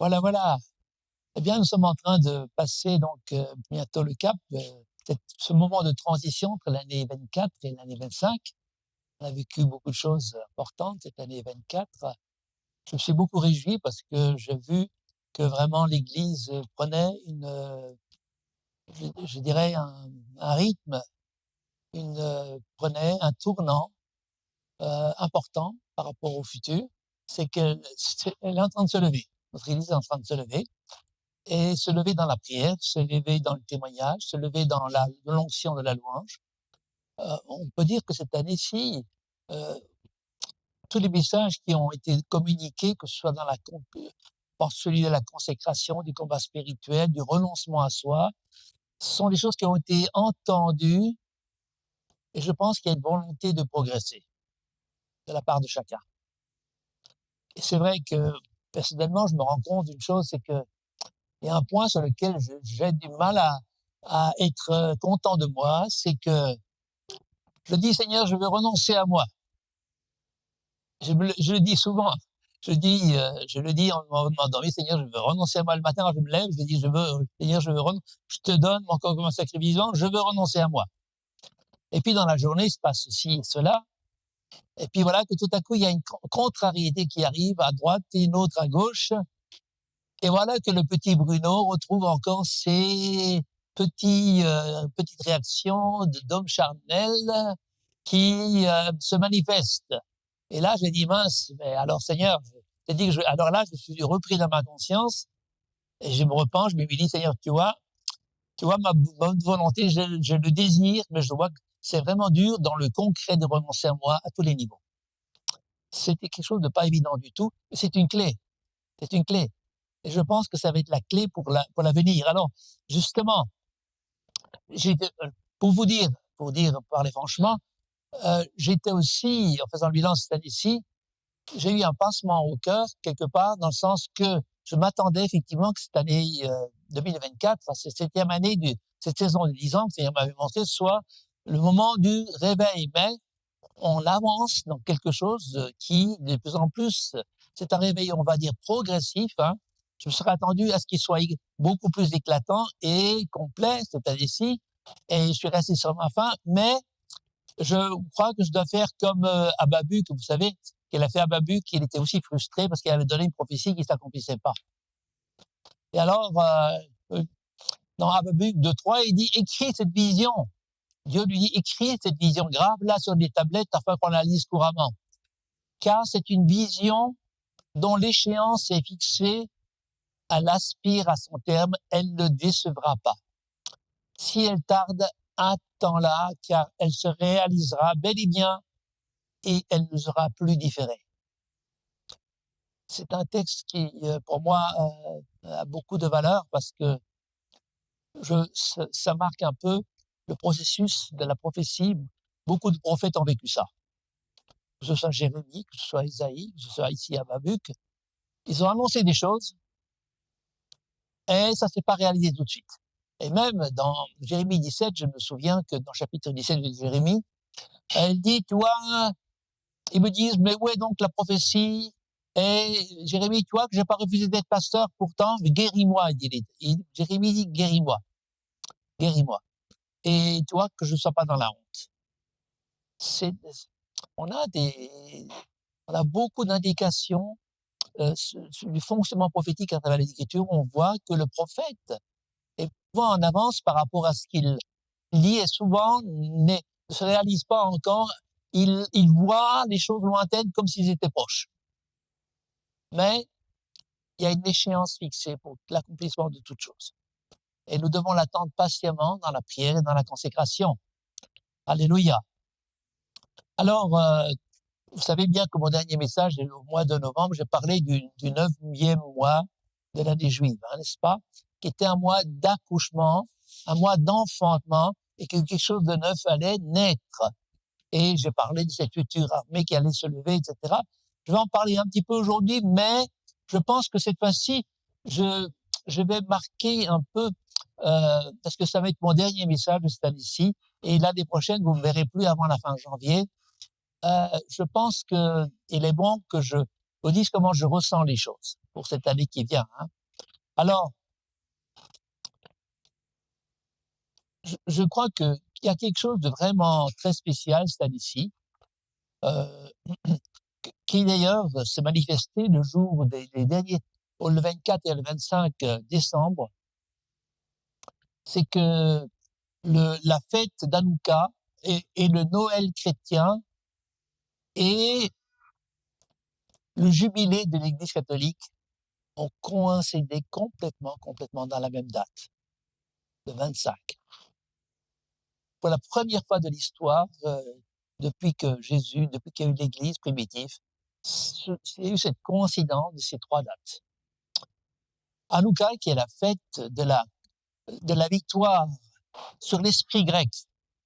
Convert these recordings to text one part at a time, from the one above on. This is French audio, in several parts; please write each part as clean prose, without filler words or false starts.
Voilà, voilà. Eh bien, nous sommes en train de passer donc bientôt le cap, ce moment de transition entre l'année 24 et l'année 25. On a vécu beaucoup de choses importantes cette année 24. Je me suis beaucoup réjoui parce que j'ai vu que vraiment l'Église prenait je dirais un rythme, prenait un tournant important par rapport au futur. C'est qu'elle elle est en train de se lever. Notre Église est en train de se lever. Et se lever dans la prière, se lever dans le témoignage, se lever dans l'onction de la louange. On peut dire que cette année-ci, euh, tous les messages qui ont été communiqués, que ce soit dans celui de la consécration, du combat spirituel, du renoncement à soi, sont des choses qui ont été entendues et je pense qu'il y a une volonté de progresser de la part de chacun. Et c'est vrai que personnellement, je me rends compte d'une chose, c'est que il y a un point sur lequel j'ai du mal à être content de moi, c'est que je dis, Seigneur, je veux renoncer à moi. Je le dis souvent. Je le dis en m'endormant, Seigneur, je veux renoncer à moi le matin quand je me lève. Je dis, Seigneur, je te donne mon corps comme un sacrifice vivant, je veux renoncer à moi. Et puis dans la journée, il se passe ceci et cela. Et puis voilà que tout à coup, il y a une contrariété qui arrive à droite et une autre à gauche. Et voilà que le petit Bruno retrouve encore ses petites réactions d'homme charnel qui se manifestent. Et là, j'ai dit, mince, mais alors Seigneur, alors là, je suis repris dans ma conscience et je me repens, je me dis, Seigneur, tu vois ma bonne volonté, je le désire, mais je vois que c'est vraiment dur dans le concret de renoncer à moi à tous les niveaux. C'était quelque chose de pas évident du tout, mais c'est une clé. C'est une clé. Et je pense que ça va être la clé pour l'avenir. Alors, justement, pour parler franchement, j'étais aussi, en faisant le bilan cette année-ci, j'ai eu un pincement au cœur, quelque part, dans le sens que je m'attendais effectivement que cette année 2024, cette 7e année de cette saison de 10 ans, que Seigneur m'avait montré, soit le moment du réveil. Mais on avance dans quelque chose qui, de plus en plus, c'est un réveil, on va dire, progressif. Hein. Je me serais attendu à ce qu'il soit beaucoup plus éclatant et complet cette année-ci. Et je suis resté sur ma faim, mais je crois que je dois faire comme Habakkuk, vous savez, qu'il a fait Habakkuk, il était aussi frustré parce qu'il avait donné une prophétie qui ne s'accomplissait pas. Et alors, dans Habakkuk 2:3, il dit, écris cette vision. Dieu lui dit, écris cette vision, grave-la sur des tablettes afin qu'on la lise couramment. Car c'est une vision dont l'échéance est fixée, elle aspire à son terme, elle ne décevra pas. Si elle tarde, attends-la, car elle se réalisera bel et bien et elle ne sera plus différée. C'est un texte qui, pour moi, a beaucoup de valeur parce que ça marque un peu le processus de la prophétie. Beaucoup de prophètes ont vécu ça. Que ce soit Jérémie, que ce soit Isaïe, que ce soit ici Habakkuk. Ils ont annoncé des choses et ça s'est pas réalisé tout de suite. Et même dans Jérémie 17, je me souviens que dans le chapitre 17 de Jérémie, elle dit, tu vois, ils me disent, mais où est donc la prophétie? Et Jérémie, tu vois que j'ai pas refusé d'être pasteur, pourtant, guéris-moi, Jérémie dit, guéris-moi. Guéris-moi. Et tu vois que je ne sois pas dans la honte. On a beaucoup d'indications du fonctionnement prophétique à travers les Écritures. On voit que le prophète est souvent en avance par rapport à ce qu'il lit et souvent ne se réalise pas encore. Il voit les choses lointaines comme s'ils étaient proches. Mais il y a une échéance fixée pour l'accomplissement de toutes choses. Et nous devons l'attendre patiemment dans la prière et dans la consécration. Alléluia. Alors, vous savez bien que mon dernier message, au mois de novembre, j'ai parlé du 9e mois de l'année juive, hein, n'est-ce pas? Qui était un mois d'accouchement, un mois d'enfantement, et que quelque chose de neuf allait naître. Et j'ai parlé de cette future armée qui allait se lever, etc. Je vais en parler un petit peu aujourd'hui, mais je pense que cette fois-ci, je vais marquer un peu, parce que ça va être mon dernier message de cette année-ci, et l'année prochaine, vous ne me verrez plus avant la fin janvier. Je pense qu'il est bon que je vous disent comment je ressens les choses pour cette année qui vient. Hein. Alors, je crois qu'il y a quelque chose de vraiment très spécial cette année-ci, euh, qui d'ailleurs s'est manifesté le jour des derniers, le 24 et le 25 décembre. C'est que la fête d'Hanouka et le Noël chrétien et le jubilé de l'Église catholique ont coïncidé complètement dans la même date, le 25. Pour la première fois de l'histoire, depuis qu'il y a eu l'Église primitive, il y a eu cette coïncidence de ces trois dates. Hanouka, qui est la fête de la victoire sur l'esprit grec,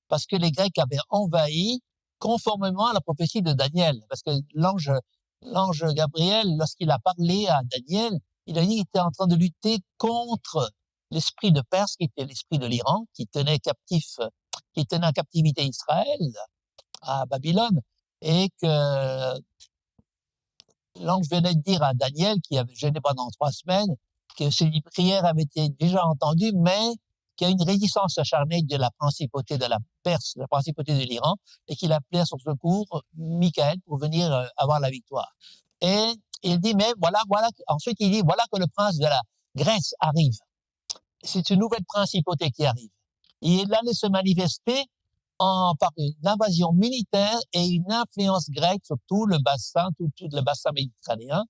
parce que les Grecs avaient envahi conformément à la prophétie de Daniel, parce que l'ange Gabriel, lorsqu'il a parlé à Daniel, il a dit qu'il était en train de lutter contre l'esprit de Perse, qui était l'esprit de l'Iran, qui tenait en captivité Israël à Babylone, et que l'ange venait de dire à Daniel, qui avait gêné pendant 3 semaines, que ses prières avaient été déjà entendues, mais qu'il y a une résistance acharnée de la principauté de la Perse, de la principauté de l'Iran, et qu'il appelait à son secours Michael pour venir avoir la victoire. Et il dit, mais voilà, ensuite il dit, voilà que le prince de la Grèce arrive. C'est une nouvelle principauté qui arrive. Et il allait se manifester par une invasion militaire et une influence grecque sur tout le bassin méditerranéen.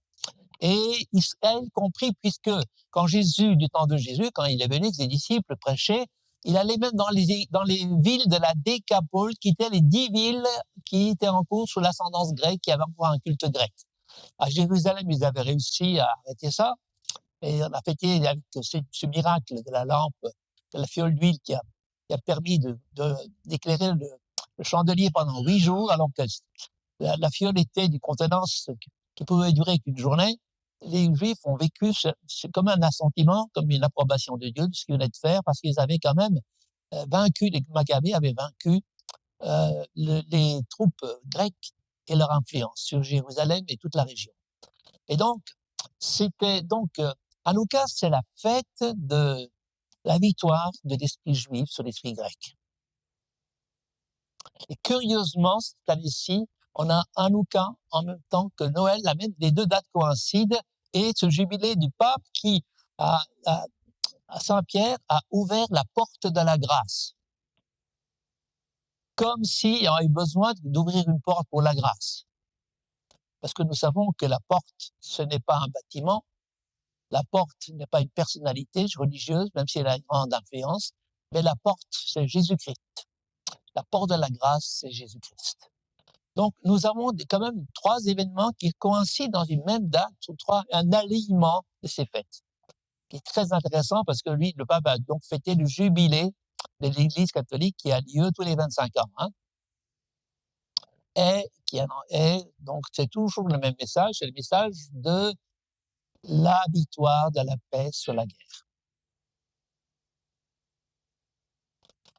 Et Israël compris, puisque quand Jésus, du temps de Jésus, quand il est venu, ses disciples prêchaient, il allait même dans les villes de la Décapole, qui étaient les 10 villes qui étaient en cours sous l'ascendance grecque, qui avaient encore un culte grec. À Jérusalem, ils avaient réussi à arrêter ça, et on a fêté avec ce miracle de la lampe, de la fiole d'huile qui a permis d'éclairer le chandelier pendant 8 jours, alors que la fiole était d'une contenance qui pouvait durer qu'une journée. Les Juifs ont vécu comme un assentiment, comme une approbation de Dieu de ce qu'ils venaient de faire, parce qu'ils avaient quand même vaincu, les Maccabées avaient vaincu les troupes grecques et leur influence sur Jérusalem et toute la région. Et donc, Hanouka, c'est la fête de la victoire de l'esprit juif sur l'esprit grec. Et curieusement, cette année-ci, on a Hanouka en même temps que Noël, les deux dates coïncident, et ce jubilé du pape qui, à Saint-Pierre, a ouvert la porte de la grâce. Comme s'il y avait besoin d'ouvrir une porte pour la grâce. Parce que nous savons que la porte, ce n'est pas un bâtiment, la porte n'est pas une personnalité religieuse, même si elle a une grande influence, mais la porte, c'est Jésus-Christ. La porte de la grâce, c'est Jésus-Christ. Donc, nous avons quand même 3 événements qui coïncident dans une même date, un alignement de ces fêtes, qui est très intéressant parce que le pape a donc fêté le jubilé de l'Église catholique qui a lieu tous les 25 ans. Hein, donc, c'est toujours le même message, c'est le message de la victoire de la paix sur la guerre.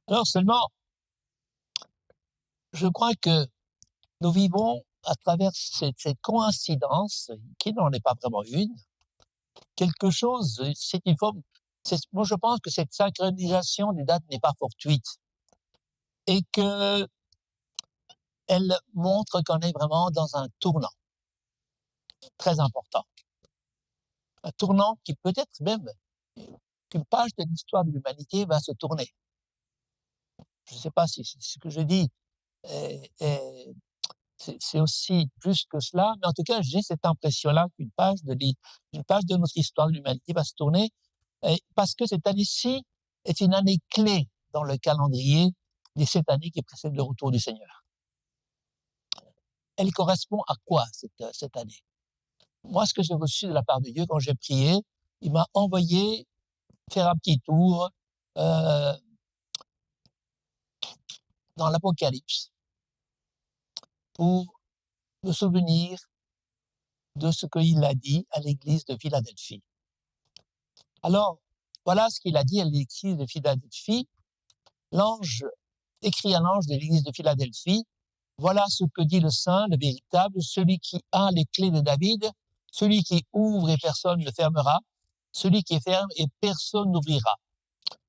Alors seulement, je crois que nous vivons à travers cette coïncidence, qui n'en est pas vraiment une, quelque chose, c'est une forme, moi je pense que cette synchronisation des dates n'est pas fortuite et que elle montre qu'on est vraiment dans un tournant très important. Un tournant qui peut-être même qu'une page de l'histoire de l'humanité va se tourner. Je ne sais pas si ce que je dis c'est aussi plus que cela, mais en tout cas, j'ai cette impression-là qu'une page de notre histoire de l'humanité va se tourner, parce que cette année-ci est une année clé dans le calendrier des 7 années qui précèdent le retour du Seigneur. Elle correspond à quoi, cette année? Moi, ce que j'ai reçu de la part de Dieu quand j'ai prié, il m'a envoyé faire un petit tour dans l'Apocalypse pour me souvenir de ce qu'il a dit à l'église de Philadelphie. Alors, voilà ce qu'il a dit à l'église de Philadelphie. L'ange écrit à l'ange de l'église de Philadelphie, voilà ce que dit le Saint, le véritable, celui qui a les clés de David, Celui qui ouvre et personne ne fermera, celui qui ferme et personne n'ouvrira.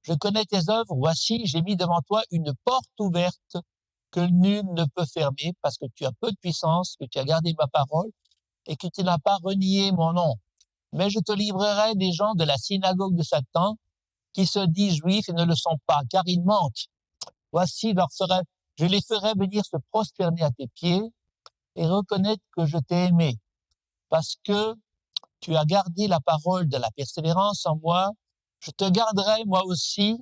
Je connais tes œuvres, voici, j'ai mis devant toi une porte ouverte que nul ne peut fermer, parce que tu as peu de puissance, que tu as gardé ma parole, et que tu n'as pas renié mon nom. Mais je te livrerai des gens de la synagogue de Satan, qui se disent juifs et ne le sont pas, car ils mentent. Voici, je les ferai venir se prosterner à tes pieds et reconnaître que je t'ai aimé, parce que tu as gardé la parole de la persévérance en moi. Je te garderai moi aussi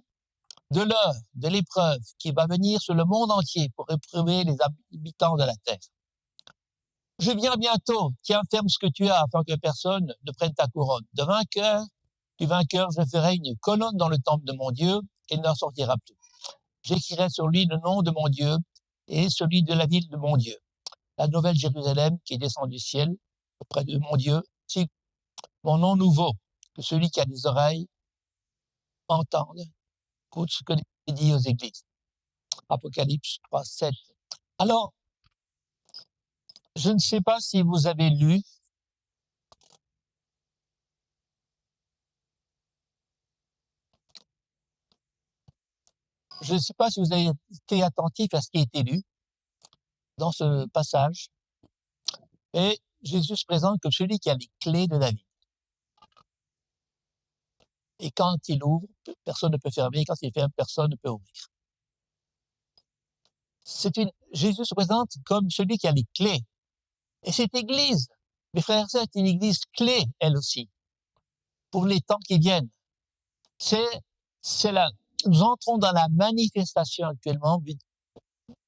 de l'heure, de l'épreuve qui va venir sur le monde entier pour éprouver les habitants de la terre. Je viens bientôt, tiens ferme ce que tu as afin que personne ne prenne ta couronne. Du vainqueur, je ferai une colonne dans le temple de mon Dieu et il n'en sortira plus. J'écrirai sur lui le nom de mon Dieu et celui de la ville de mon Dieu. La nouvelle Jérusalem qui descend du ciel auprès de mon Dieu, c'est mon nom nouveau, que celui qui a des oreilles entende. Écoute ce que il dit aux églises. Apocalypse 3, 7. Alors, je ne sais pas si vous avez lu je ne sais pas si vous avez été attentif à ce qui a été lu dans ce passage. Et Jésus se présente comme celui qui a les clés de la vie. Et quand il ouvre, personne ne peut fermer. Quand il ferme, personne ne peut ouvrir. Jésus se présente comme celui qui a les clés. Et cette église, mes frères et sœurs, est une église clé, elle aussi, pour les temps qui viennent. Nous entrons dans la manifestation actuellement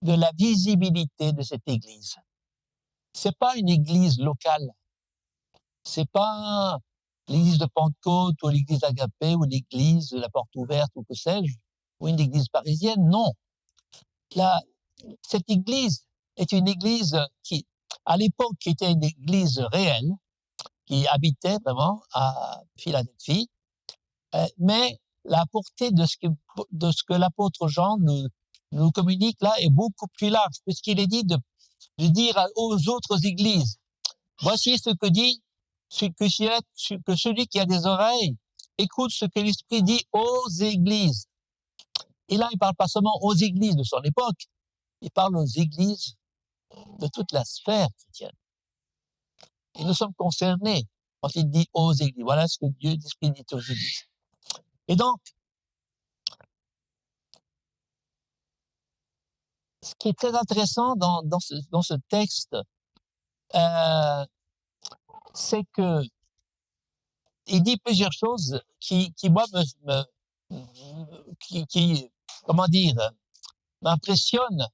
de la visibilité de cette église. C'est pas une église locale. C'est pas l'église de Pentecôte ou l'église d'Agapé ou l'église de la Porte Ouverte ou que sais-je, ou une église parisienne. Non. Cette église est une église qui, à l'époque, était une église réelle, qui habitait vraiment à Philadelphie, mais la portée de ce que l'apôtre Jean nous communique là est beaucoup plus large, puisqu'il est dit de dire aux autres églises, voici ce que dit que celui qui a des oreilles écoute ce que l'Esprit dit aux églises. Et là, il parle pas seulement aux églises de son époque, il parle aux églises de toute la sphère chrétienne. Et nous sommes concernés quand il dit aux églises. Voilà ce que Dieu l'Esprit dit aux églises. Et donc, ce qui est très intéressant dans ce texte, c'est que il dit plusieurs choses qui moi, comment dire, m'impressionnent.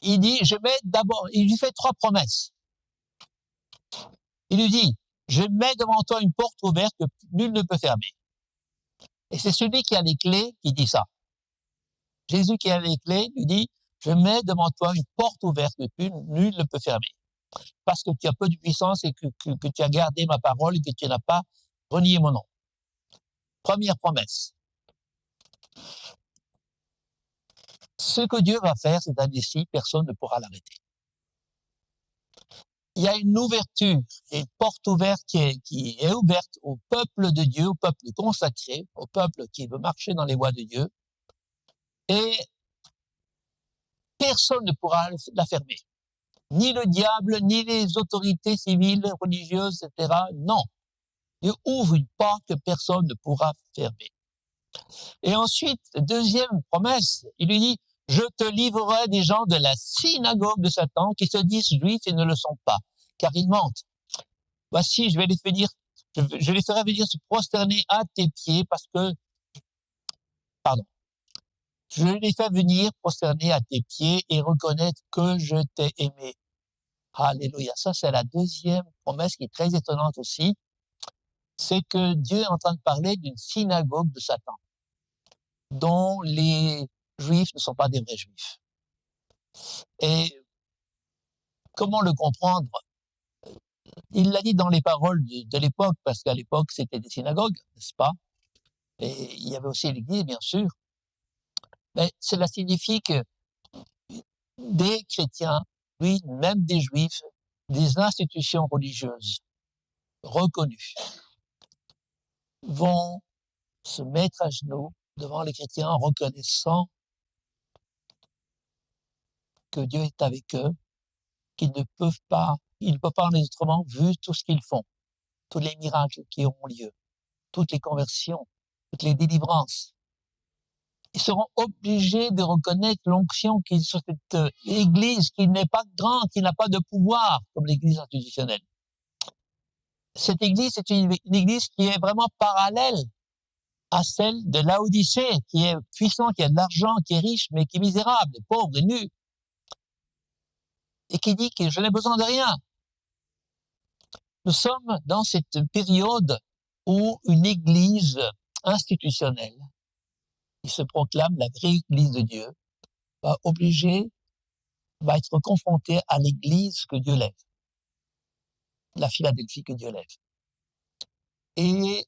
Il dit, il lui fait 3 promesses. Il lui dit, je mets devant toi une porte ouverte que nul ne peut fermer. Et c'est celui qui a les clés qui dit ça. Jésus qui a les clés lui dit, je mets devant toi une porte ouverte que nul ne peut fermer. Parce que tu as peu de puissance et que tu as gardé ma parole et que tu n'as pas renié mon nom. Première promesse. Ce que Dieu va faire, c'est un défi, personne ne pourra l'arrêter. Il y a une ouverture, une porte ouverte qui est ouverte au peuple de Dieu, au peuple consacré, au peuple qui veut marcher dans les voies de Dieu. Et personne ne pourra la fermer. Ni le diable, ni les autorités civiles, religieuses, etc. Non. Dieu ouvre une porte que personne ne pourra fermer. Et ensuite, deuxième promesse, il lui dit, je te livrerai des gens de la synagogue de Satan qui se disent juifs et ne le sont pas, car ils mentent. Voici, je les ferai venir se prosterner à tes pieds je les fais venir prosterner à tes pieds et reconnaître que je t'ai aimé. Alléluia. Ça, c'est la deuxième promesse qui est très étonnante aussi. C'est que Dieu est en train de parler d'une synagogue de Satan, dont les juifs ne sont pas des vrais juifs. Et comment le comprendre? Il l'a dit dans les paroles de l'époque, parce qu'à l'époque, c'était des synagogues, n'est-ce pas? Et il y avait aussi l'église, bien sûr. Mais cela signifie que des chrétiens, oui, même des juifs, des institutions religieuses reconnues vont se mettre à genoux devant les chrétiens en reconnaissant que Dieu est avec eux, qu'ils ne peuvent pas en être autrement vu tout ce qu'ils font, tous les miracles qui auront lieu, toutes les conversions, toutes les délivrances. Ils seront obligés de reconnaître l'onction qui est sur cette église qui n'est pas grande, qui n'a pas de pouvoir comme l'église institutionnelle. Cette église est une église qui est vraiment parallèle à celle de Laodicée, qui est puissant, qui a de l'argent, qui est riche, mais qui est misérable, pauvre et nu. Et qui dit que je n'ai besoin de rien. Nous sommes dans cette période où une église institutionnelle, qui se proclame la vraie église de Dieu, va être confrontée à l'église que Dieu lève, la Philadelphie que Dieu lève. Et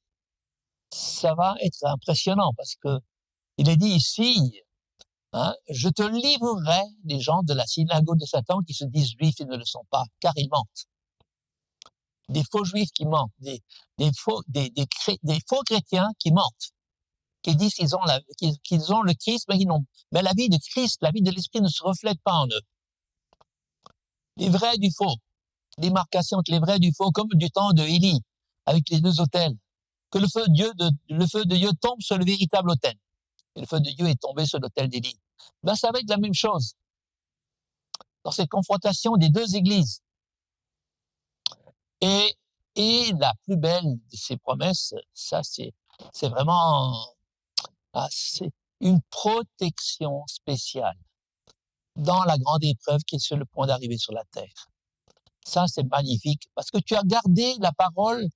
ça va être impressionnant parce que il est dit ici, je te livrerai des gens de la synagogue de Satan qui se disent juifs et ne le sont pas, car ils mentent. Des faux juifs qui mentent, des faux chrétiens qui mentent, qui disent qu'ils ont le Christ, mais la vie de Christ, la vie de l'Esprit ne se reflète pas en eux. Les vrais du faux, démarcation entre les vrais du faux, comme du temps de Élie, avec les deux autels, que le feu de Dieu tombe sur le véritable autel. Et le feu de Dieu est tombé sur l'autel d'Élie. Ça va être la même chose dans cette confrontation des deux églises. Et la plus belle de ces promesses, ça c'est vraiment c'est une protection spéciale dans la grande épreuve qui est sur le point d'arriver sur la terre. Ça c'est magnifique parce que tu as gardé la parole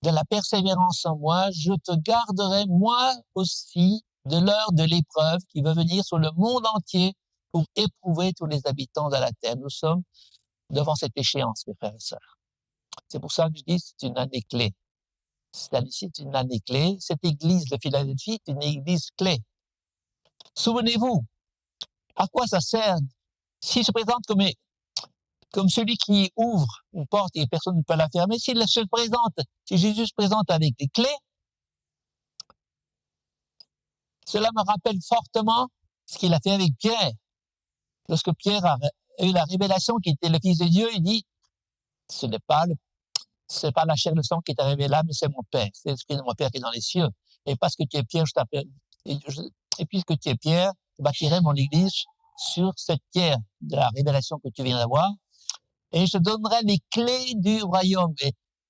de la persévérance en moi, je te garderai moi aussi de l'heure de l'épreuve qui va venir sur le monde entier pour éprouver tous les habitants de la terre. Nous sommes devant cette échéance, mes frères et sœurs. C'est pour ça que je dis que c'est une année clé. C'est une année clé. Cette église de Philadelphie est une église clé. Souvenez-vous, à quoi ça sert s'il se présente comme celui qui ouvre une porte et personne ne peut la fermer, si Jésus se présente avec les clés, cela me rappelle fortement ce qu'il a fait avec Pierre. Lorsque Pierre a eu la révélation qu'il était le Fils de Dieu, il dit, ce n'est pas la chair et le sang qui est arrivé là, mais c'est mon Père. C'est l'Esprit de mon Père qui est dans les cieux. Et parce que tu es Pierre, je t'appelle. Et puisque tu es Pierre, je bâtirai mon église sur cette pierre de la révélation que tu viens d'avoir. Et je te donnerai les clés du royaume.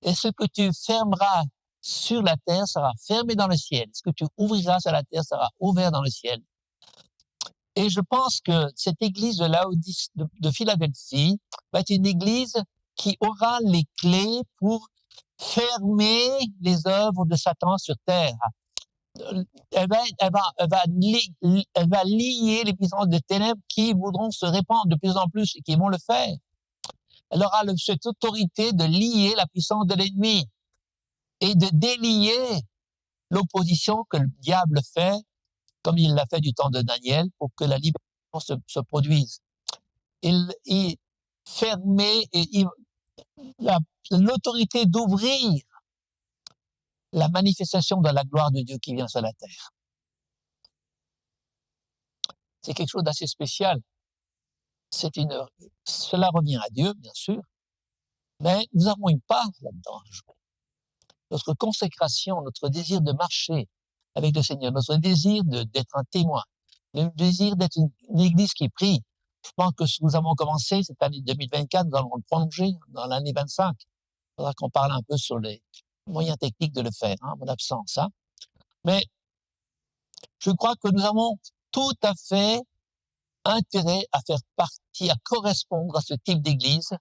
Et ce que tu fermeras sur la terre sera fermé dans le ciel. Ce que tu ouvriras sur la terre sera ouvert dans le ciel. Et je pense que cette église de Philadelphie va être une église qui aura les clés pour fermer les œuvres de Satan sur terre. Elle va lier les puissances des ténèbres qui voudront se répandre de plus en plus et qui vont le faire. Elle aura cette autorité de lier la puissance de l'ennemi et de délier l'opposition que le diable fait, comme il l'a fait du temps de Daniel, pour que la libération se produise. Il fermer l'autorité d'ouvrir la manifestation de la gloire de Dieu qui vient sur la terre. C'est quelque chose d'assez spécial. Cela revient à Dieu, bien sûr, mais nous avons une part là-dedans à jouer. Notre consécration, notre désir de marcher avec le Seigneur, notre désir d'être un témoin, le désir d'être une église qui prie. Je pense que nous avons commencé cette année 2024, nous allons le prolonger dans l'année 25. Il faudra qu'on parle un peu sur les moyens techniques de le faire, en mon absence. Mais je crois que nous avons tout à fait intérêt à faire partie, à correspondre à ce type d'église,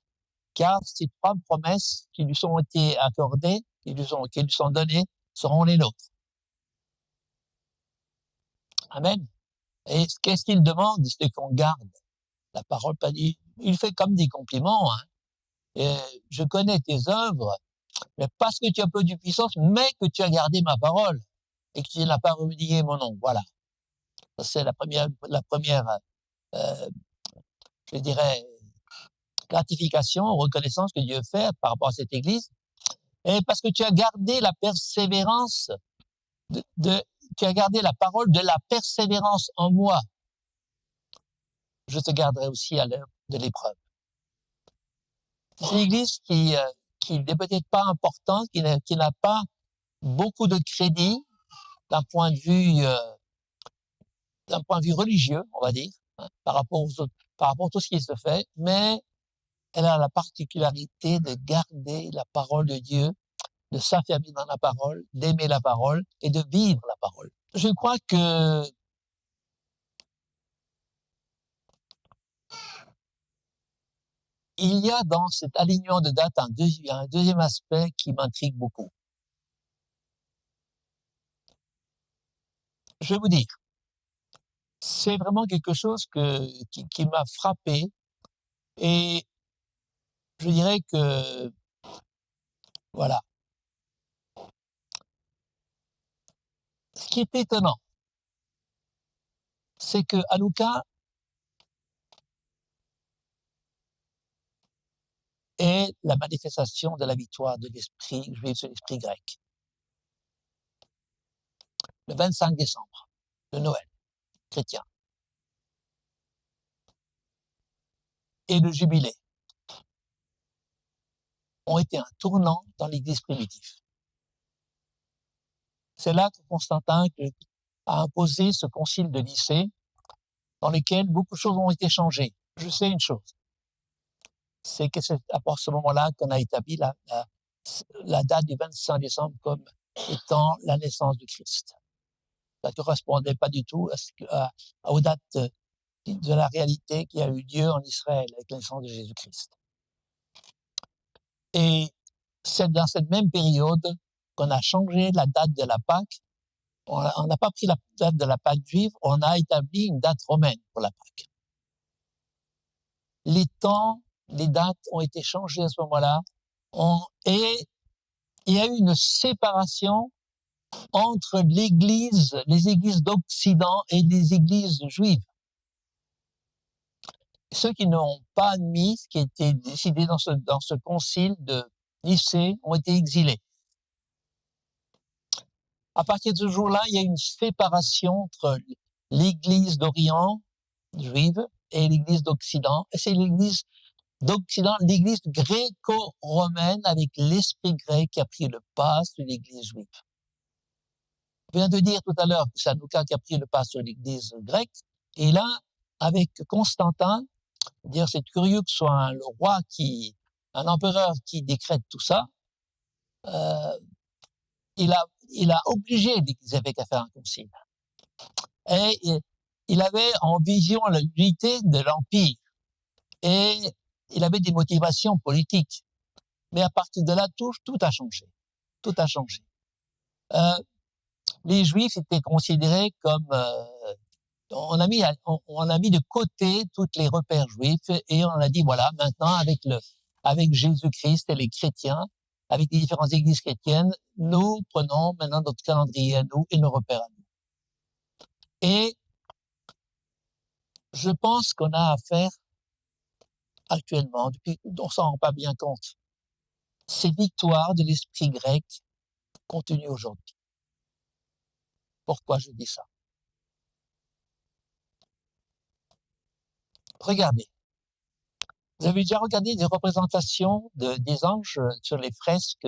car ces trois promesses qui lui sont été accordées, qui lui sont données, seront les nôtres. Amen. Et qu'est-ce qu'il demande? C'est qu'on garde la parole. Pas dit. Il fait comme des compliments. Et je connais tes œuvres, mais parce que tu as peu de puissance, mais que tu as gardé ma parole et que tu n'as pas renié mon nom. Voilà. Ça, c'est la première je dirais, gratification, reconnaissance que Dieu fait par rapport à cette Église, et parce que tu as gardé la persévérance tu as gardé la parole de la persévérance en moi, je te garderai aussi à l'heure de l'épreuve. C'est une Église qui n'est peut-être pas importante, qui n'a pas beaucoup de crédit d'un point de vue religieux, on va dire, hein, par rapport aux autres, par rapport à tout ce qui se fait, mais elle a la particularité de garder la parole de Dieu, de s'affermir dans la parole, d'aimer la parole et de vivre la parole. Je crois que il y a dans cet alignement de dates un deuxième aspect qui m'intrigue beaucoup. Je vais vous dire, c'est vraiment quelque chose qui m'a frappé et je dirais que, voilà. Ce qui est étonnant, c'est que Hanouka est la manifestation de la victoire de l'esprit juif sur l'esprit grec. Le 25 décembre, de Noël chrétien, et le jubilé ont été un tournant dans l'Église primitive. C'est là que Constantin a imposé ce concile de Nicée, dans lequel beaucoup de choses ont été changées. Je sais une chose, c'est que c'est à ce moment-là qu'on a établi la date du 25 décembre comme étant la naissance du Christ. Ça ne correspondait pas du tout aux dates de la réalité qui a eu lieu en Israël avec la naissance de Jésus-Christ. Et c'est dans cette même période qu'on a changé la date de la Pâque. On n'a pas pris la date de la Pâque juive, on a établi une date romaine pour la Pâque. Les temps, les dates ont été changées à ce moment-là, et il y a eu une séparation entre les églises d'Occident et les églises juives. Ceux qui n'ont pas admis ce qui a été décidé dans ce concile de Nicée ont été exilés. À partir de ce jour-là, il y a une séparation entre l'église d'Orient juive et l'église d'Occident. Et c'est l'église d'Occident, l'église gréco-romaine avec l'esprit grec qui a pris le pas sur l'église juive. Je viens de dire tout à l'heure que c'est Hanouka qui a pris le pas sur l'église grecque. Et là, avec Constantin, dire c'est curieux que ce soit un empereur qui décrète tout ça, il a obligé les évêques à faire un concile. Et il avait en vision l'unité de l'Empire. Et il avait des motivations politiques. Mais à partir de là, tout a changé. Tout a changé. Les Juifs étaient considérés comme... on a mis de côté tous les repères juifs et on a dit, voilà, maintenant, avec Jésus-Christ et les chrétiens, avec les différentes églises chrétiennes, nous prenons maintenant notre calendrier à nous et nos repères à nous. Et je pense qu'on a affaire actuellement, on s'en rend pas bien compte, ces victoires de l'esprit grec continuent aujourd'hui. Pourquoi je dis ça? Regardez. Vous avez déjà regardé des représentations des anges sur les fresques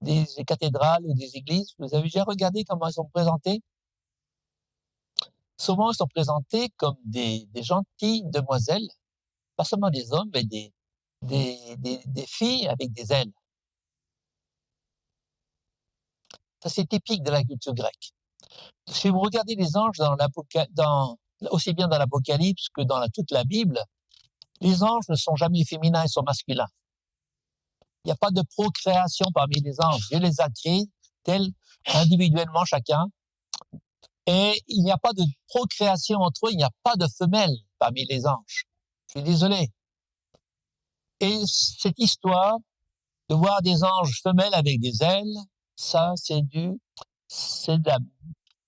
des cathédrales ou des églises? Vous avez déjà regardé comment ils sont présentés? Souvent, ils sont présentés comme des gentilles demoiselles, pas seulement des hommes, mais des filles avec des ailes. Ça, c'est typique de la culture grecque. Si vous regardez les anges aussi bien dans l'Apocalypse que dans toute la Bible, les anges ne sont jamais féminins, ils sont masculins. Il n'y a pas de procréation parmi les anges. Dieu les a créés tels individuellement chacun. Et il n'y a pas de procréation entre eux, il n'y a pas de femelle parmi les anges. Je suis désolé. Et cette histoire de voir des anges femelles avec des ailes, ça, c'est de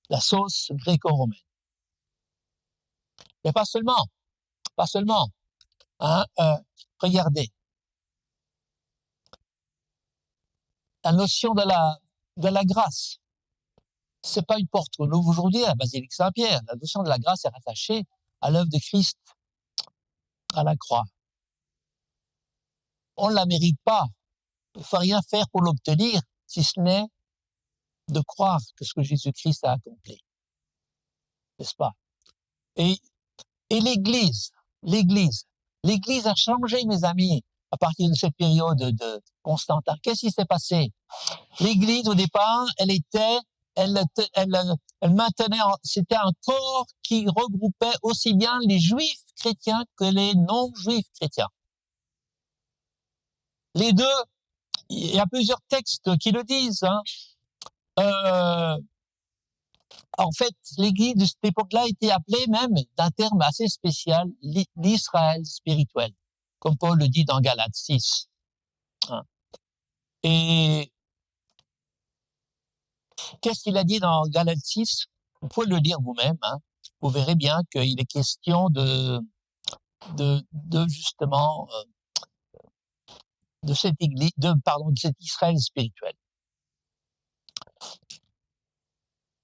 la sauce gréco-romaine. Mais pas seulement. Hein, Regardez, la notion de la grâce, c'est pas une porte qu'on ouvre aujourd'hui à la basilique Saint-Pierre. La notion de la grâce est rattachée à l'œuvre de Christ à la croix. On ne la mérite pas. Il ne faut rien faire pour l'obtenir, si ce n'est de croire que ce que Jésus-Christ a accompli. N'est-ce pas? Et l'Église a changé, mes amis, à partir de cette période de Constantin. Qu'est-ce qui s'est passé? L'Église, au départ, elle maintenait, c'était un corps qui regroupait aussi bien les Juifs chrétiens que les non-Juifs chrétiens. Les deux, il y a plusieurs textes qui le disent. En fait, l'Église de cette époque-là était appelée même d'un terme assez spécial, l'Israël spirituel, comme Paul le dit dans Galates 6. Et qu'est-ce qu'il a dit dans Galates 6? Vous pouvez le lire vous-même. Vous verrez bien qu'il est question de justement de cette Église, de cet Israël spirituel.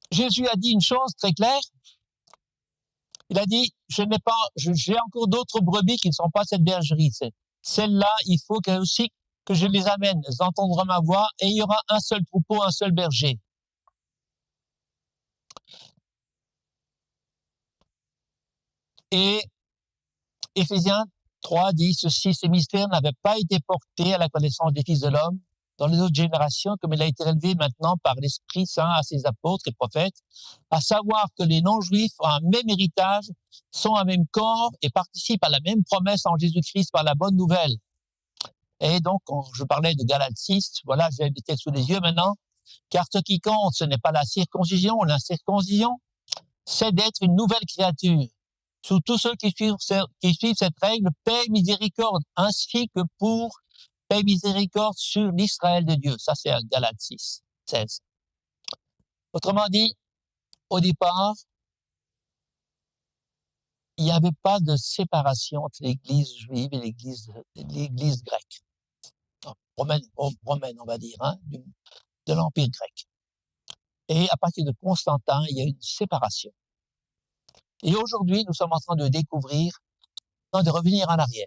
Jésus a dit une chose très claire. Il a dit, j'ai encore d'autres brebis qui ne sont pas cette bergerie. Celles-là, il faut aussi que je les amène. Elles entendront ma voix et il y aura un seul troupeau, un seul berger. Et Éphésiens 3 dit ceci, ces mystères n'avaient pas été portés à la connaissance des fils de l'homme dans les autres générations, comme il a été révélé maintenant par l'Esprit Saint à ses apôtres et prophètes, à savoir que les non-juifs ont un même héritage, sont un même corps et participent à la même promesse en Jésus-Christ par la bonne nouvelle. Et donc, quand je parlais de Galates 6, voilà, j'ai le texte sous les yeux maintenant, car ce qui compte, ce n'est pas la circoncision, c'est d'être une nouvelle créature. Sur tous ceux qui suivent cette règle, paix et miséricorde, ainsi que pour paix et miséricorde sur l'Israël de Dieu. Ça, c'est Galates 6, 16. Autrement dit, au départ, il n'y avait pas de séparation entre l'Église juive et l'Église grecque. Romaine, on va dire, de l'Empire grec. Et à partir de Constantin, il y a une séparation. Et aujourd'hui, nous sommes en train de découvrir, de revenir en arrière.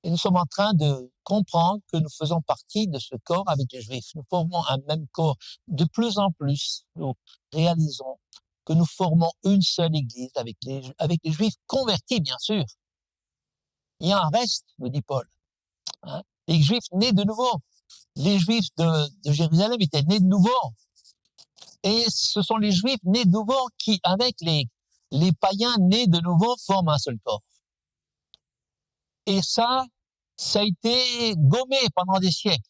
Et nous sommes en train de comprendre que nous faisons partie de ce corps avec les Juifs. Nous formons un même corps. De plus en plus, nous réalisons que nous formons une seule Église avec les Juifs convertis, bien sûr. Il y a un reste, nous dit Paul. Les Juifs nés de nouveau. Les Juifs de Jérusalem étaient nés de nouveau. Et ce sont les Juifs nés de nouveau qui, avec les païens nés de nouveau, forment un seul corps. Et ça a été gommé pendant des siècles.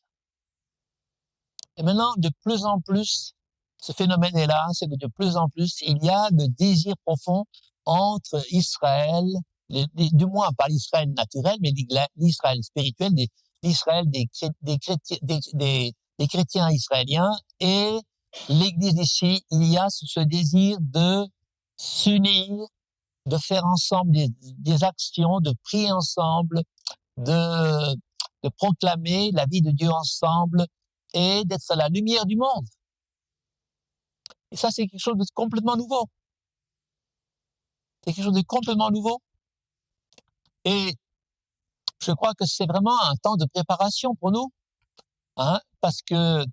Et maintenant, de plus en plus, ce phénomène est là, c'est que de plus en plus, il y a le désir profond entre Israël, du moins pas l'Israël naturel, mais l'Israël spirituel, l'Israël des chrétiens israéliens et l'Église ici. Il y a ce désir de s'unir, de faire ensemble des actions, de prier ensemble, de proclamer la vie de Dieu ensemble et d'être à la lumière du monde. Et ça, c'est quelque chose de complètement nouveau. C'est quelque chose de complètement nouveau. Et je crois que c'est vraiment un temps de préparation pour nous, parce que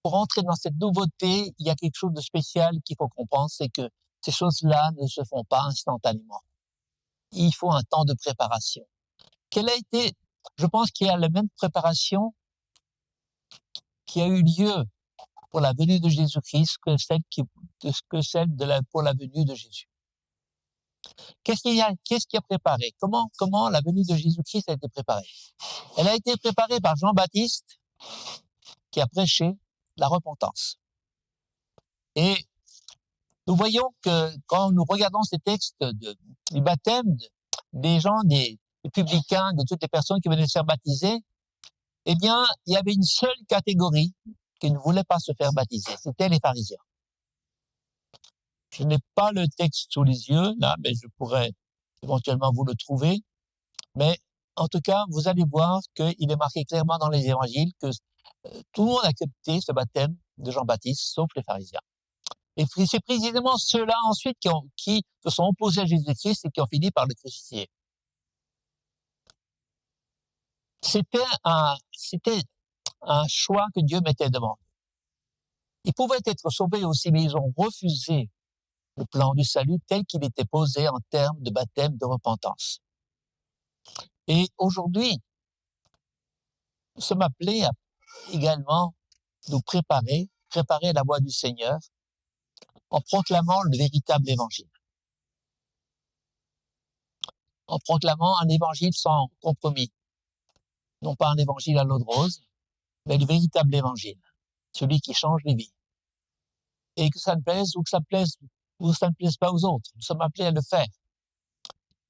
pour entrer dans cette nouveauté, il y a quelque chose de spécial qu'il faut comprendre, c'est que ces choses-là ne se font pas instantanément. Il faut un temps de préparation. Je pense qu'il y a la même préparation qui a eu lieu pour la venue de Jésus-Christ que celle pour la venue de Jésus. Qu'est-ce qui a préparé? Comment la venue de Jésus-Christ a été préparée? Elle a été préparée par Jean-Baptiste, qui a prêché la repentance. Et nous voyons que quand nous regardons ces textes du baptême des gens, des publicains, de toutes les personnes qui venaient se faire baptiser, eh bien, il y avait une seule catégorie qui ne voulait pas se faire baptiser. C'était les pharisiens. Je n'ai pas le texte sous les yeux, là, mais je pourrais éventuellement vous le trouver. Mais en tout cas, vous allez voir qu'il est marqué clairement dans les évangiles que tout le monde a accepté ce baptême de Jean-Baptiste, sauf les pharisiens. Et c'est précisément ceux-là ensuite qui se sont opposés à Jésus-Christ et qui ont fini par le crucifier. C'était un choix que Dieu mettait devant eux. Ils pouvaient être sauvés aussi, mais ils ont refusé le plan du salut tel qu'il était posé en termes de baptême de repentance. Et aujourd'hui, nous sommes appelés à également nous préparer la voie du Seigneur en proclamant le véritable évangile. En proclamant un évangile sans compromis. Non pas un évangile à l'eau de rose, mais le véritable évangile. Celui qui change les vies. Et que ça ne plaise ou que ça plaise ou que ça ne plaise pas aux autres. Nous sommes appelés à le faire.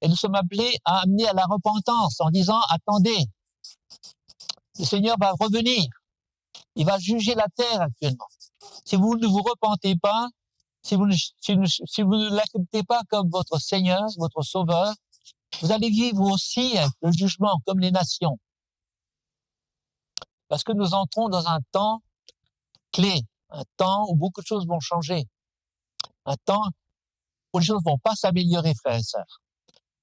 Et nous sommes appelés à amener à la repentance en disant, attendez, le Seigneur va revenir. Il va juger la terre actuellement. Si vous ne vous repentez pas, si vous ne l'acceptez pas comme votre Seigneur, votre Sauveur, vous allez vivre aussi avec le jugement comme les nations. Parce que nous entrons dans un temps clé, un temps où beaucoup de choses vont changer, un temps où les choses ne vont pas s'améliorer, frères et sœurs.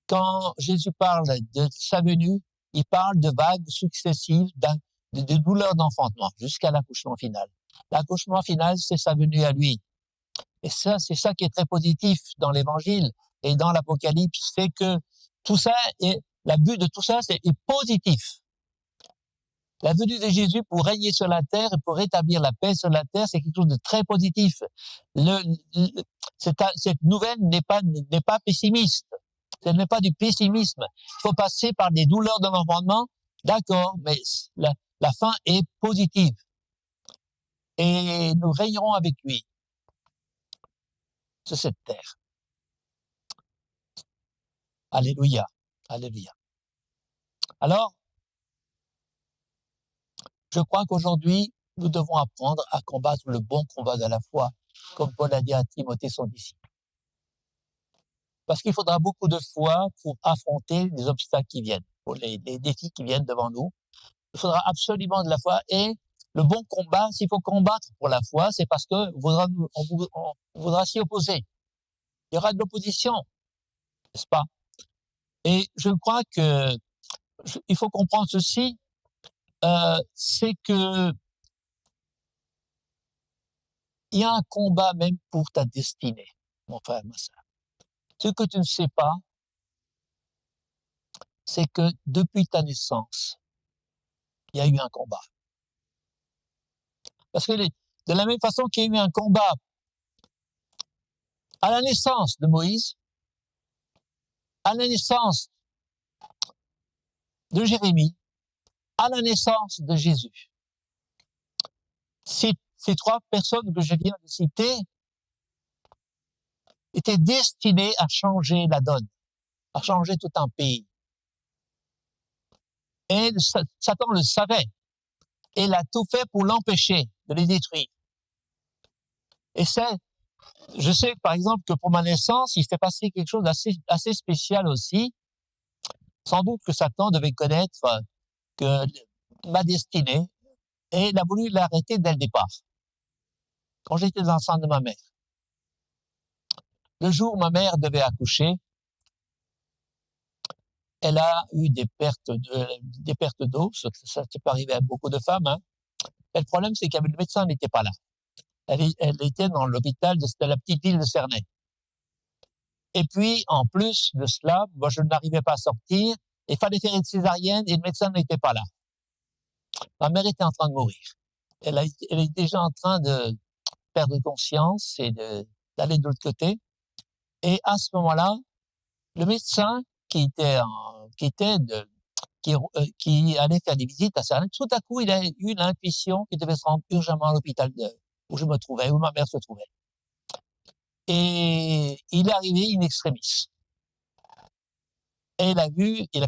Quand Jésus parle de sa venue, il parle de vagues successives, de douleurs d'enfantement, jusqu'à l'accouchement final. L'accouchement final, c'est sa venue à lui. Et ça, c'est ça qui est très positif dans l'Évangile et dans l'Apocalypse, c'est que tout ça la but de tout ça, est positif. La venue de Jésus pour régner sur la terre et pour rétablir la paix sur la terre, c'est quelque chose de très positif. Cette nouvelle n'est pas pessimiste. Ce n'est pas du pessimisme. Il faut passer par des douleurs de l'enfantement, d'accord, mais la fin est positive. Et nous régnerons avec lui sur cette terre. Alléluia, alléluia. Alors, je crois qu'aujourd'hui, nous devons apprendre à combattre le bon combat de la foi, comme Paul a dit à Timothée, son disciple. Parce qu'il faudra beaucoup de foi pour affronter les obstacles qui viennent, pour les défis qui viennent devant nous. Il faudra absolument de la foi et le bon combat, s'il faut combattre pour la foi, c'est parce que on voudra s'y opposer. Il y aura de l'opposition, n'est-ce pas? Et je crois que il faut comprendre ceci, c'est que il y a un combat même pour ta destinée, mon frère, ma sœur. Ce que tu ne sais pas, c'est que depuis ta naissance, il y a eu un combat. Parce que de la même façon qu'il y a eu un combat à la naissance de Moïse, à la naissance de Jérémie, à la naissance de Jésus. Ces trois personnes que je viens de citer étaient destinées à changer la donne, à changer tout un pays. Et Satan le savait. Et il a tout fait pour l'empêcher de les détruire. Et je sais par exemple que pour ma naissance, il s'est passé quelque chose d'assez spécial aussi. Sans doute que Satan devait connaître que ma destinée et il a voulu l'arrêter dès le départ. Quand j'étais dans le sein de ma mère. Le jour où ma mère devait accoucher, elle a eu des pertes d'eau, ça peut arriver à beaucoup de femmes, hein. Et le problème, c'est que le médecin n'était pas là. Elle était dans l'hôpital de la petite ville de Cernay. Et puis, en plus de cela, moi, je n'arrivais pas à sortir, il fallait faire une césarienne et le médecin n'était pas là. Ma mère était en train de mourir. Elle est déjà en train de perdre conscience et d'aller de l'autre côté. Et à ce moment-là, le médecin qui allait faire des visites à Cernay, tout à coup, il a eu l'intuition qu'il devait se rendre urgemment à l'hôpital où je me trouvais, où ma mère se trouvait. Et il est arrivé in extremis. Et il a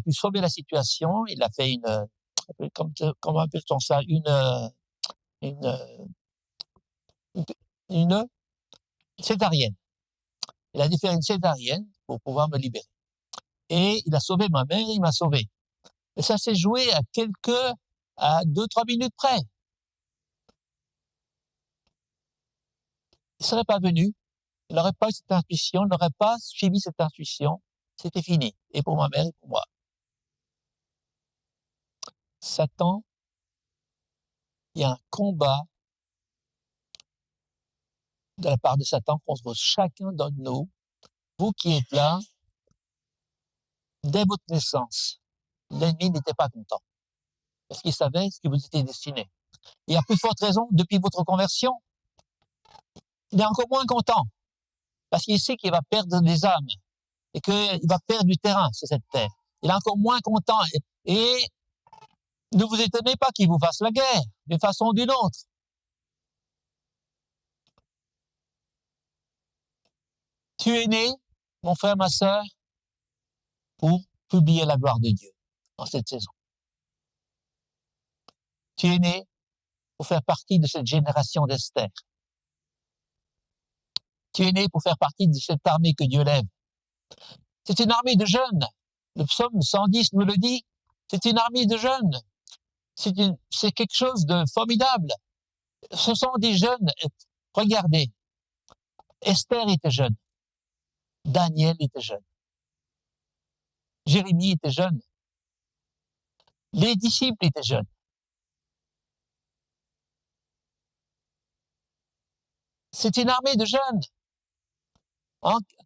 pu sauver la situation, il a fait comment appelle-t-on ça, une césarienne. Il a dû faire une césarienne pour pouvoir me libérer. Et il a sauvé ma mère, il m'a sauvé. Et ça s'est joué à 2-3 minutes près. Il ne serait pas venu, il n'aurait pas eu cette intuition, il n'aurait pas suivi cette intuition, c'était fini. Et pour ma mère et pour moi. Satan, il y a un combat de la part de Satan contre chacun d'entre nous. Vous qui êtes là, dès votre naissance, l'ennemi n'était pas content. Parce qu'il savait ce que vous étiez destiné. Et à plus forte raison, depuis votre conversion, il est encore moins content. Parce qu'il sait qu'il va perdre des âmes. Et qu'il va perdre du terrain sur cette terre. Il est encore moins content. Et ne vous étonnez pas qu'il vous fasse la guerre, d'une façon ou d'une autre. Tu es né, mon frère, ma sœur, pour publier la gloire de Dieu dans cette saison. Tu es né pour faire partie de cette génération d'Esther. Tu es né pour faire partie de cette armée que Dieu lève. C'est une armée de jeunes. Le psaume 110 nous le dit. C'est une armée de jeunes. C'est quelque chose de formidable. Ce sont des jeunes. Regardez. Esther était jeune. Daniel était jeune. Jérémie était jeune. Les disciples étaient jeunes. C'est une armée de jeunes,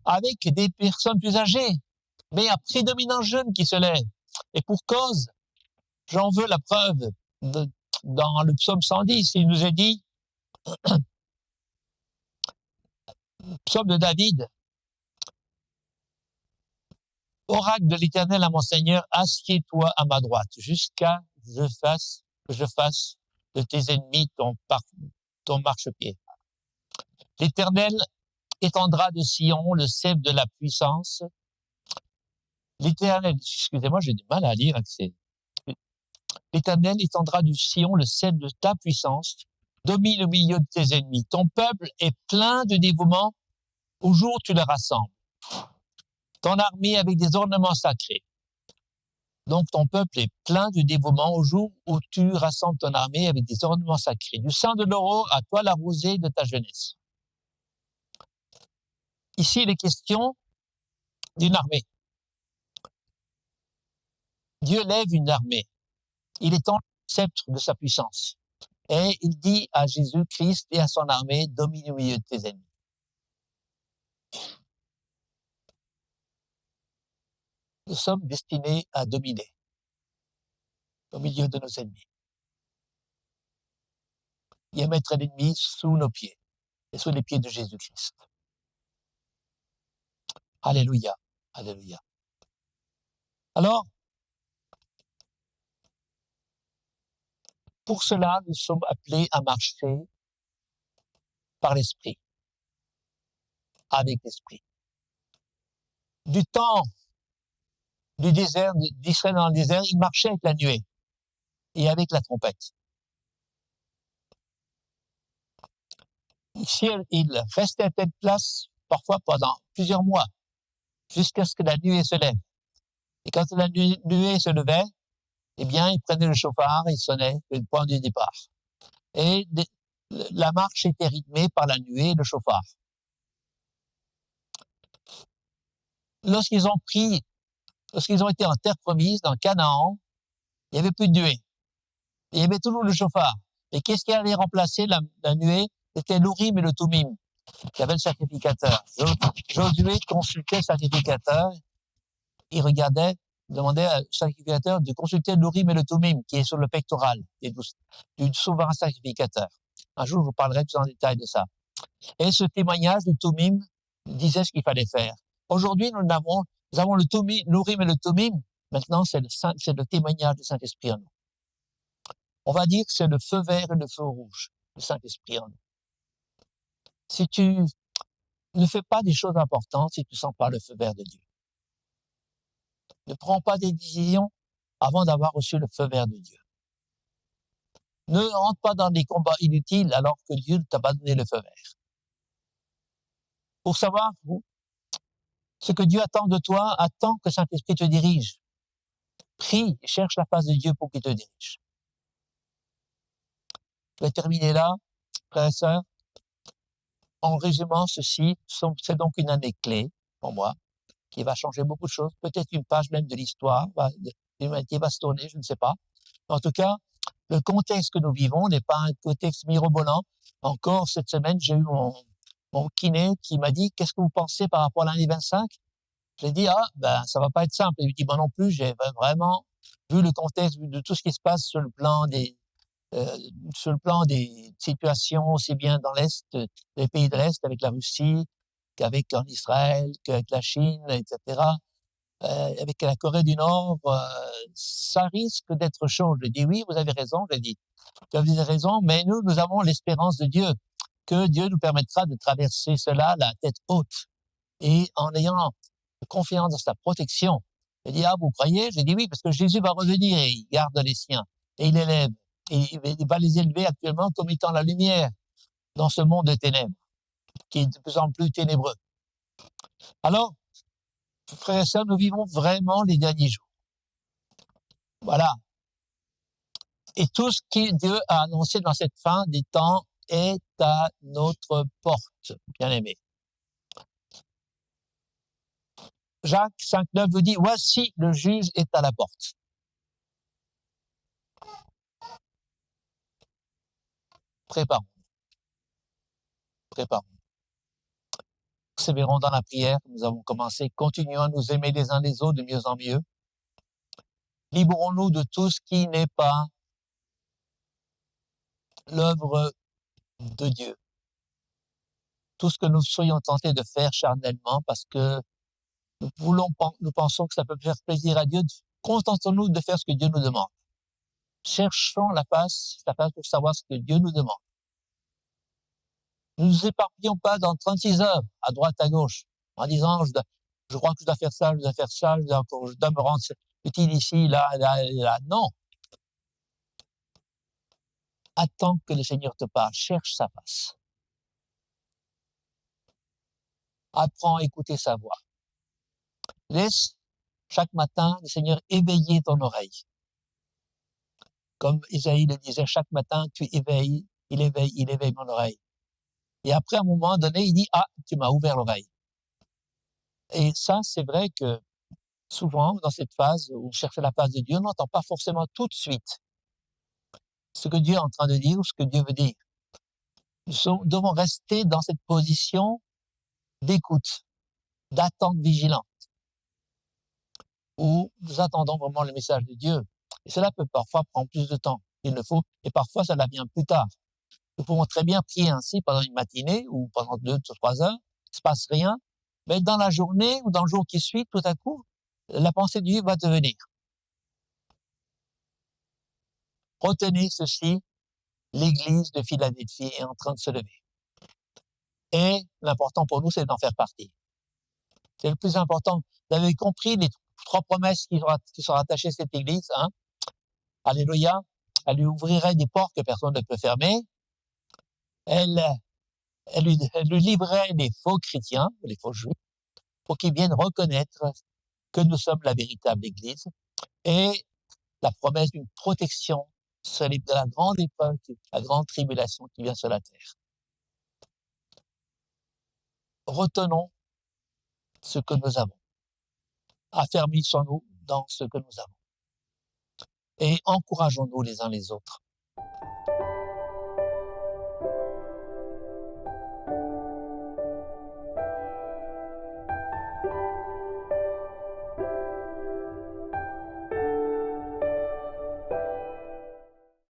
avec des personnes plus âgées, mais un prédominant jeune qui se lève. Et pour cause, j'en veux la preuve dans le psaume 110, il nous est dit, psaume de David, oracle de l'Éternel à mon Seigneur, assieds-toi à ma droite, jusqu'à que je fasse de tes ennemis ton marchepied. L'Éternel étendra de Sion le sceptre de la puissance. L'Éternel, excusez-moi, j'ai du mal à lire. L'Éternel étendra du Sion le sceptre de ta puissance, domine au milieu de tes ennemis. Ton peuple est plein de dévouement au jour où tu le rassembles. Ton armée avec des ornements sacrés. Donc ton peuple est plein de dévouement au jour où tu rassembles ton armée avec des ornements sacrés. Du sang de l'aurore à toi la rosée de ta jeunesse. Ici, il est question d'une armée. Dieu lève une armée. Il étend le sceptre de sa puissance. Et il dit à Jésus-Christ et à son armée, domine au milieu de tes ennemis. Nous sommes destinés à dominer au milieu de nos ennemis. Et à mettre l'ennemi sous nos pieds et sous les pieds de Jésus-Christ. Alléluia, alléluia. Alors, pour cela, nous sommes appelés à marcher par l'Esprit, avec l'Esprit. Du temps du désert, d'Israël dans le désert, il marchait avec la nuée et avec la trompette. Ici, il restait à telle place, parfois pendant plusieurs mois, jusqu'à ce que la nuée se lève. Et quand la nuée se levait, eh bien, il prenait le chauffard et il sonnait le point du départ. Et la marche était rythmée par la nuée et le chauffard. Lorsqu'ils ont été en terre promise, dans Canaan, il n'y avait plus de nuée. Il y avait toujours le chauffard. Et qu'est-ce qui allait remplacer la nuée? C'était l'Urim et le Thummim, qui avait le sacrificateur. Josué consultait le sacrificateur, il regardait, demandait au sacrificateur de consulter l'Urim et le Thummim, qui est sur le pectoral du souverain sacrificateur. Un jour, je vous parlerai plus en détail de ça. Et ce témoignage du Thummim disait ce qu'il fallait faire. Aujourd'hui, nous avons l'Urim et le Thummim. Maintenant, c'est le témoignage du Saint-Esprit en nous. On va dire que c'est le feu vert et le feu rouge du Saint-Esprit en nous. Si tu ne fais pas des choses importantes, si tu ne sens pas le feu vert de Dieu. Ne prends pas des décisions avant d'avoir reçu le feu vert de Dieu. Ne rentre pas dans des combats inutiles alors que Dieu ne t'a pas donné le feu vert. Pour savoir ce que Dieu attend de toi, attend que Saint-Esprit te dirige. Prie et cherche la face de Dieu pour qu'il te dirige. Je vais terminer là, frères et sœurs. En résumant ceci, c'est donc une année clé pour moi, qui va changer beaucoup de choses. Peut-être une page même de l'histoire de l'humanité va se tourner, je ne sais pas. En tout cas, le contexte que nous vivons n'est pas un contexte mirobolant. Encore cette semaine, j'ai eu mon kiné qui m'a dit « Qu'est-ce que vous pensez par rapport à l'année 25 ?» J'ai dit « Ah, ben, ça va pas être simple. » Il me dit « Moi non plus, j'ai vraiment vu le contexte, vu de tout ce qui se passe sur le plan des situations, aussi bien dans l'Est, les pays de l'Est, avec la Russie, qu'avec en Israël, qu'avec la Chine, etc., avec la Corée du Nord, ça risque d'être chaud. » Je dis « Oui, vous avez raison. » Je dis « Vous avez raison, mais nous avons l'espérance de Dieu, que Dieu nous permettra de traverser cela la tête haute et en ayant confiance dans sa protection. » Il dit « Ah, vous croyez ?» J'ai dit « Oui, parce que Jésus va revenir et il garde les siens et il élève. Et il va les élever actuellement comme étant la lumière dans ce monde de ténèbres, qui est de plus en plus ténébreux. » Alors, frères et sœurs, nous vivons vraiment les derniers jours. Voilà. Et tout ce que Dieu a annoncé dans cette fin des temps est à notre porte, bien-aimés. Jacques 5,9 vous dit « Voici, le juge est à la porte. » Préparons. Préparons. Persévérons dans la prière que nous avons commencé. Continuons à nous aimer les uns les autres de mieux en mieux. Libérons-nous de tout ce qui n'est pas l'œuvre de Dieu. Tout ce que nous soyons tentés de faire charnellement parce que nous pensons que ça peut faire plaisir à Dieu. Contentons-nous de faire ce que Dieu nous demande. Cherchons la face pour savoir ce que Dieu nous demande. Ne nous éparpillons pas dans 36 heures, à droite, à gauche, en disant, je crois que je dois faire ça, je dois faire ça, je dois me rendre utile ici, là, là, là. Non. Attends que le Seigneur te parle. Cherche sa face. Apprends à écouter sa voix. Laisse chaque matin le Seigneur éveiller ton oreille. Comme Isaïe le disait, chaque matin, il éveille mon oreille. Et après, à un moment donné, il dit, ah, tu m'as ouvert l'oreille. Et ça, c'est vrai que souvent, dans cette phase où on cherche la face de Dieu, on n'entend pas forcément tout de suite ce que Dieu est en train de dire ou ce que Dieu veut dire. Nous devons rester dans cette position d'écoute, d'attente vigilante, où nous attendons vraiment le message de Dieu. Et cela peut parfois prendre plus de temps qu'il ne faut, et parfois ça vient plus tard. Nous pouvons très bien prier ainsi pendant une matinée ou pendant 2 ou 3 heures, il ne se passe rien, mais dans la journée ou dans le jour qui suit, tout à coup, la pensée de Dieu va devenir. Retenez ceci, l'église de Philadelphie est en train de se lever. Et l'important pour nous, c'est d'en faire partie. C'est le plus important. Vous avez compris les 3 promesses qui sont attachées à cette église, hein? Alléluia. Elle lui ouvrirait des portes que personne ne peut fermer. Elle lui livrerait les faux chrétiens, ou les faux juifs, pour qu'ils viennent reconnaître que nous sommes la véritable église. Et la promesse d'une protection sur la grande épreuve, la grande tribulation qui vient sur la terre. Retenons ce que nous avons. Affermissons-nous dans ce que nous avons. Et encourageons-nous les uns les autres.